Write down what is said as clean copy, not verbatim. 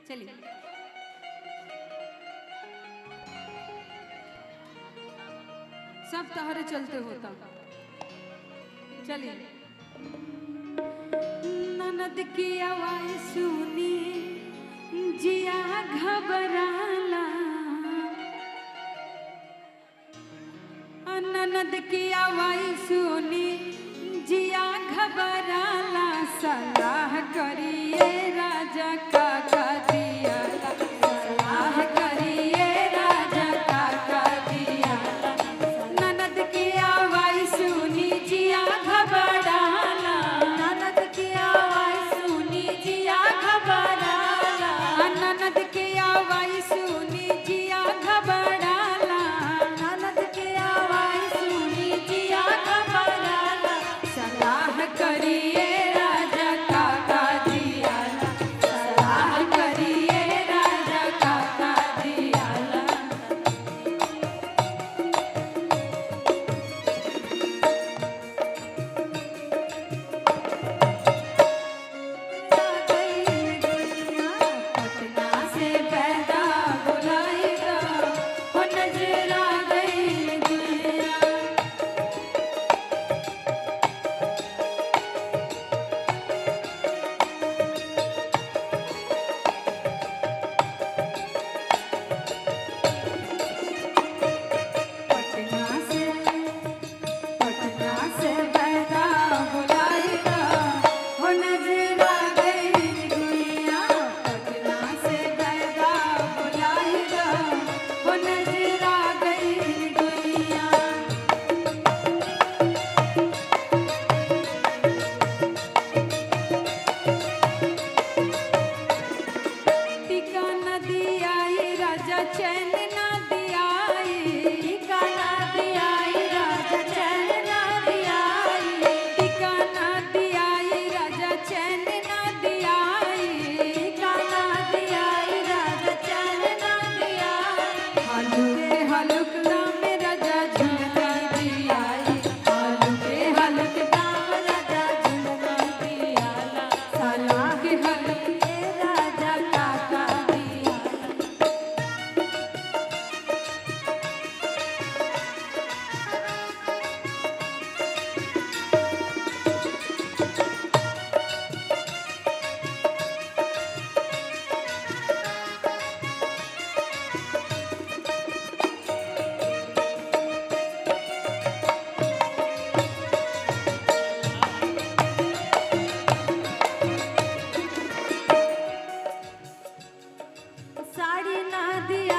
चलिए सब तहरे चलते होता। चलिए ननद की आवाज सुनी जिया घबराला, ननद की आवाज सुनी जिया घबराला, सलाह करिए राजा का दिया, सलाह करिए राजा का दिया। ननद की आवाज सुनी जिया घबराला, ननद की आवाज सुनी जिया घबराला, ननद की आवाज सुनी जिया घबराला, ननद की आवाज सुनी जिया घबराला, सलाह करिए राजा का दिया, सलाह करिए राजा का दिया। पटना से पैदा बुलाएगा वो नजर आ गई दुनिया। पटना से पैदा बुलाएगा वो नजर आ गई दुनिया। पटना से पैदा बुलाएगा वो नजर आ गई दुनिया। टीका न दियाई राजा चैन न दियाई, टीका न दियाई राजा चैन न दियाई, टीका न दियाई राजा चैन न दियाई, टीका न दियाई राजा चैन न दियाई। हलुके हलुक दाम राजा झुलना दियाई, हलुके हलुक दाम राजा झुलना दियाला, सलाह हलुके राजा का दिया। साड़ी ना दिया